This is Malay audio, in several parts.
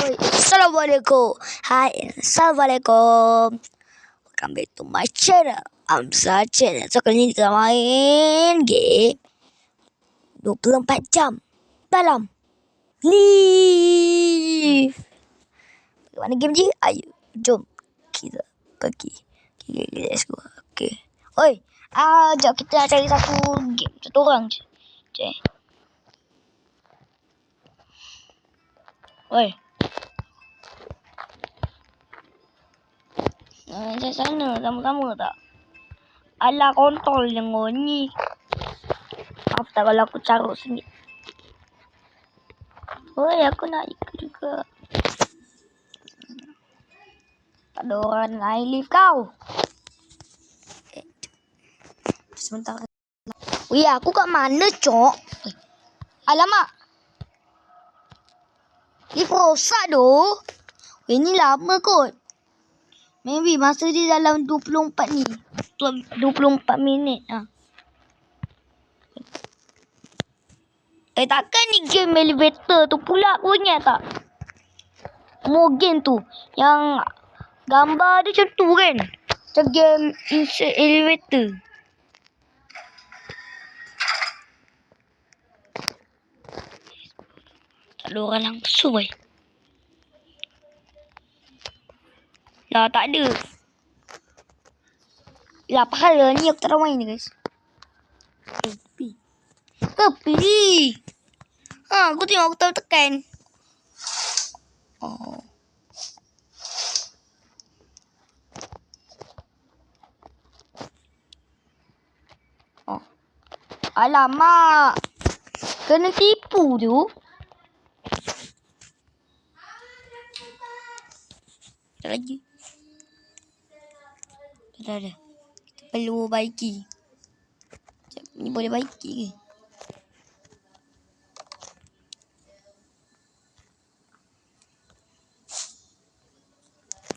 Assalamualaikum. Hai, Assalamualaikum. Welcome back to my channel. I'm Sachin. So, kali ini kita main game 24 jam dalam Live. Bagaimana game je? Ayo, jom kita pergi. Okay, let's go. Okay. Oi, jom kita cari satu game. Satu orang je. Okay. Oi. Macam sana sama-sama tak? Alah kontol yang ni. Maaf tak kalau aku carut sendiri. Oi, aku nak ikut juga. Tak ada orang lain live kau. Sebentar. Wih, aku kat mana, Cok? Alamak. Live rosak doh. Ini lama kot. Maybe masa dia dalam 24 ni. 24 minit lah. Takkan ni game elevator tu pula punya tak? Mau game tu. Yang gambar dia macam tu kan? Macam game insert elevator. Tak ada orang langsung Lah tak ada. Lah padahal ni aku tak ada main ni guys. Kepi. Aku tengok aku tahu tekan. Oh. Alamak. Kena tipu tu. Tak lagi. Dah. Kita perlu baiki. Ni boleh baiki ke?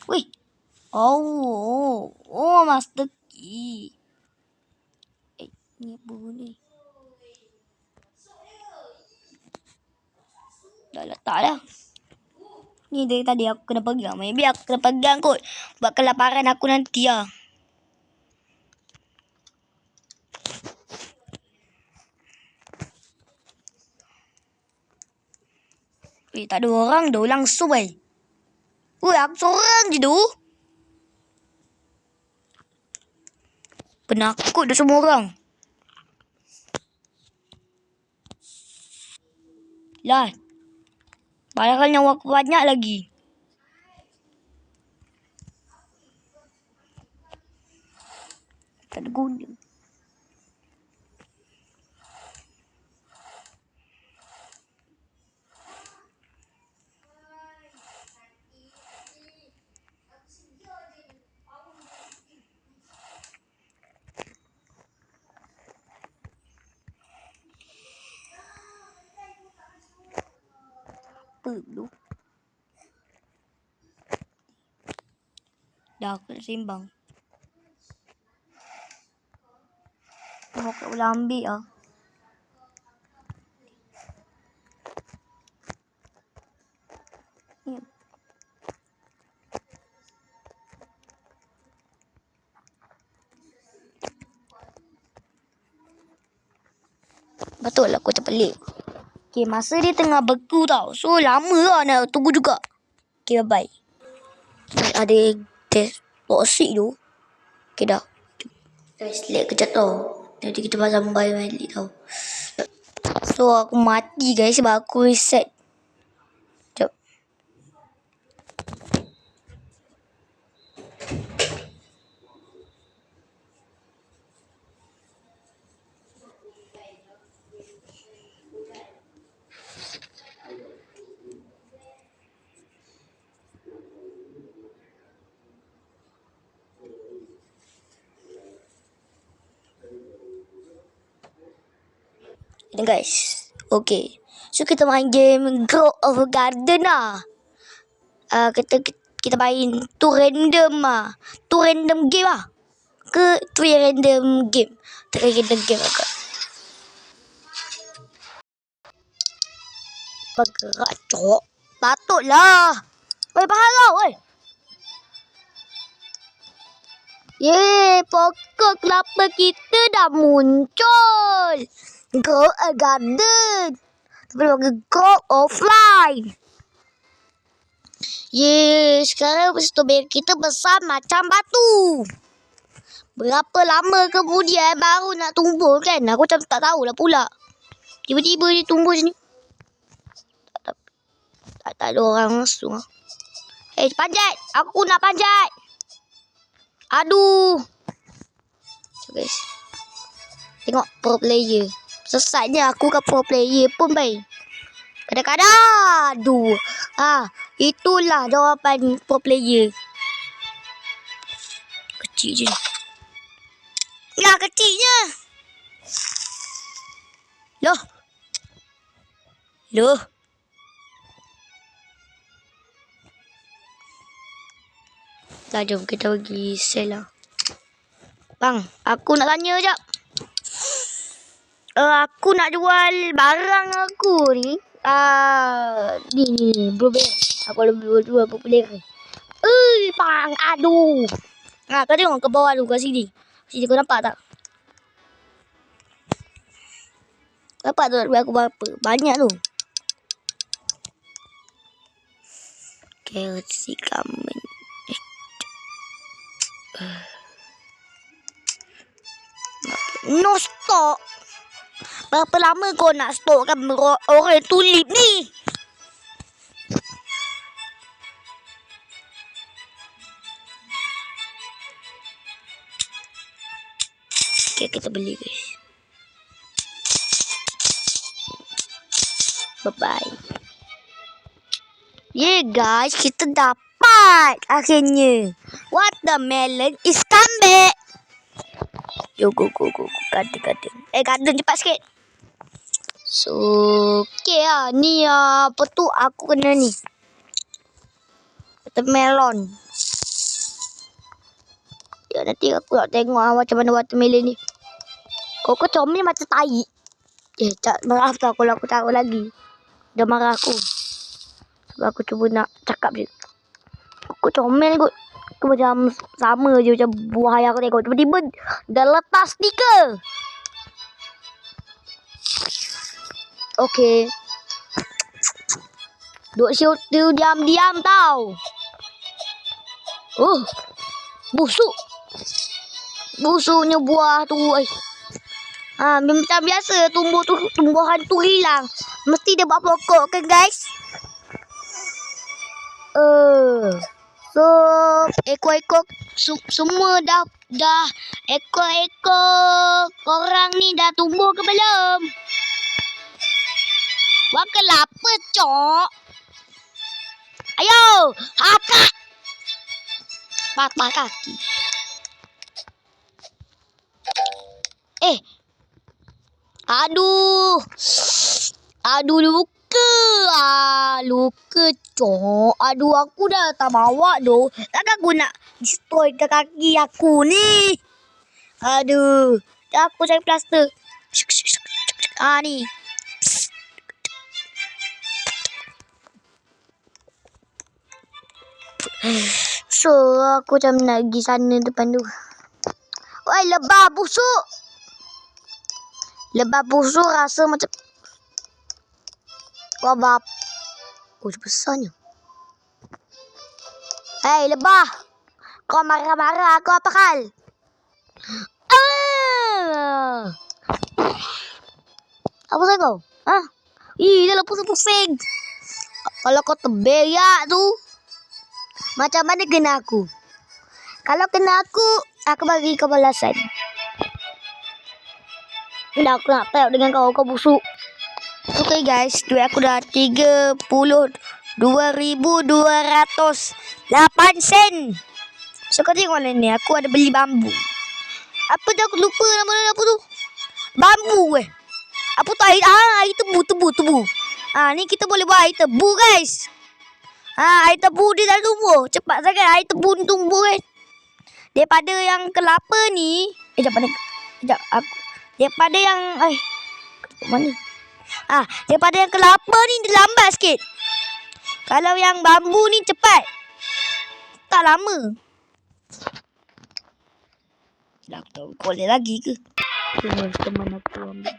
Wih. Oh, master key. Ni apa ni? Dah letak dah. Ni dari tadi aku kena pegang. Maybe aku kena pegang kot. Buat kelaparan aku nanti lah. Tak ada orang dah langsung Woi, aku seorang je tu. Penakut dah semua orang. Lah. Padahal nyawa aku banyak lagi. Tak ada guna. Apa dulu? Dah aku nak sembang. Aku tak boleh ambil lah. Betul lah aku macam pelik. Okay, masa dia tengah beku tau. So lama lah nak tunggu juga. Okay, bye-bye. Ada toxic tu. Okay dah. Guys, lag kejap tau. Nanti kita pasang balik tau. So aku mati guys sebab aku reset. Sekejap. Ni guys. Okay. So kita main game Grow of Garden lah. Kita main tu random lah. Tu random game lah. Ke tu random game. Tu random game agak. Bergerak cok. Patutlah. Berharau, Yeay, pokok kelapa kita dah muncul. Grow a garden. Tapi bagi grow offline. Yeay, sekarang strawberry kita besar macam batu. Berapa lama kemudian baru nak tumbuh kan? Aku macam tak tahulah pula. Tiba-tiba dia tumbuh sini. Tak ada orang masuk. Panjat. Aku nak panjat. Aduh. So guys. Tengok pro player. Sesatnya aku ke pro player pun baik. Kadang-kadang. Aduh. Itulah jawapan pro player. Kecil je. Ya kecilnya. Loh. Dah jom kita pergi sell lah. Bang, aku nak tanya sekejap. Aku nak jual barang aku ni. Ni, blueberry. Aku lebih jual popular. Bang, aduh. Kau tengok ke bawah tu, kat sini. Sini kau nampak tak? Nampak tu aku berapa? Banyak tu. Carrot si kamen. No stok. Berapa lama kau nak stok kan orang tulip ni? Okay, kita beli guys. Bye-bye. Yeah guys, kita dapat akhirnya. Watermelon is come back. Yo, go. Garden. Garden cepat sikit. So, okay lah. Ni apa tu? Aku kena ni. Watermelon. Ya, nanti aku nak tengok macam mana watermelon ni. Kau comel macam tai. Maaf tau kalau aku taruh lagi. Dia marah aku. Sebab aku cuba nak cakap je. Kau comel kot. Aku macam sama je macam buah yang aku tengok. Tiba-tiba dah letak stiker. Okay. Duk situ diam-diam tau. Busuk. Busuknya buah tu. Macam biasa tumbuhan tu hilang. Mesti dia buat pokok kan guys. So ekor-ekor semua dah ekor-ekor korang ni dah tumbuh ke belum? Wang kelapa cok. Ayo, hakak. Patah kaki. Aduh luka. Luka cok. Aduh aku dah tak bawa doh. Takkan aku nak destroy ke kaki aku ni. Aduh. Dah aku cari plaster. Ni. So aku macam nak pergi sana depan tu. Oi, lebah busuk. Lebah busuk rasa macam wabab. Besarnya. Hei lebah. Kau marah-marah aku apa hal? Apa sah kau? Dah lah pusing-pusing. Kalau kau terberak tu, macam mana kena aku? Kalau kena aku bagi kau balasan. Dah aku nak tengok dengan kau busuk. Okay guys, duit aku dah 32,208 sen. So kau tengok lah ni, aku ada beli bambu. Apa tu aku lupa nama apa tu? Bambu Apa tu air tebu. Ni kita boleh buat air tebu guys. Air tebu dia dah tumbuh. Cepat sangat air tebu ni tumbuh kan. Daripada yang kelapa ni, daripada yang mana? Daripada yang kelapa ni dia lambat sikit. Kalau yang bambu ni cepat. Tak lama. Dah aku tahu kau boleh lagi ke? Teman aku ambil.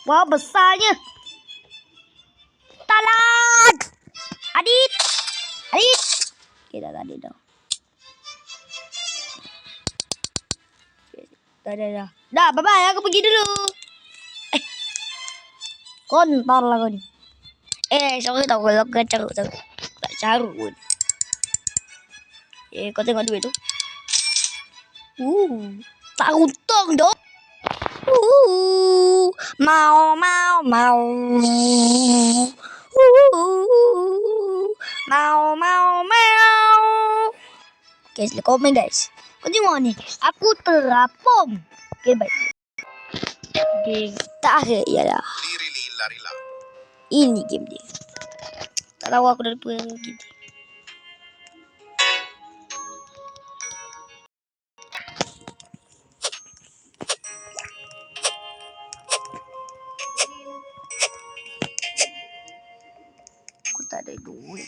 Wah, besarnya. Talat! Adit! Adit! Okay, dah ada dah. Dah. Dah, bye-bye. Aku pergi dulu. Kontol lah kau ni. Sorry tau kalau kau carut. Tak carut pun. Kau tengok duit tu. Tak untung dok. Mau. Mau. Okay, sila komen guys. Kau tengok ni. Aku terapung. Okay, baik. Game terakhir ialah ini game dia. Tak tahu aku dah lupa game dia. Aku tak ada duit.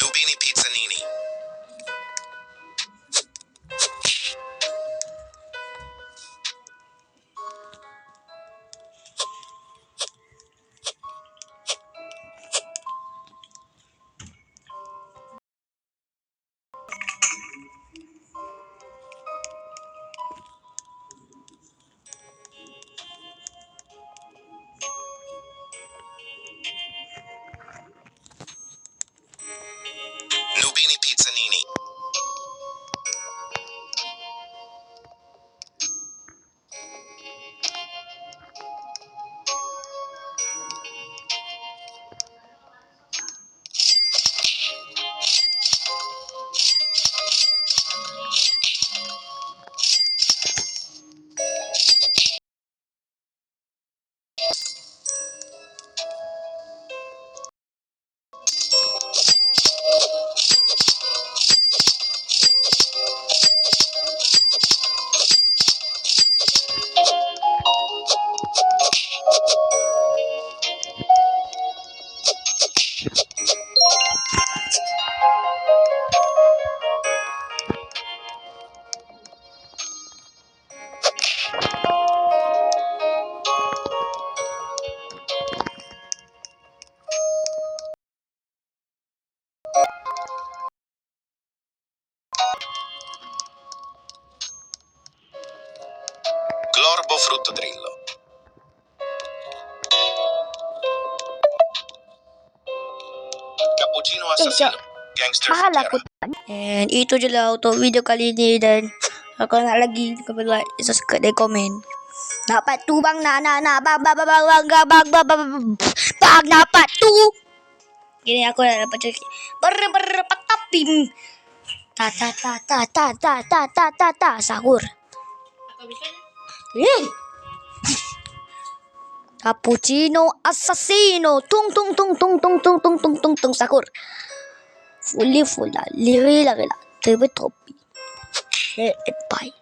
Nubini Pizzanini. Nubini Pizzanini. Glorbo Fruttodrillo. Cappuccino Assassino. Gangster Mahal Terra. aku. And itu je lah untuk video kali ni. Dan kalau nak lagi, kau boleh like, subscribe dan komen. Nak part 2 bang. Nak bang nak part 2. Gini aku dah dapat cerita. Berpatapim. Ta sahur. Cappuccino Assassino. Tung sahur. Full. Liri. Terbetropi. Bye.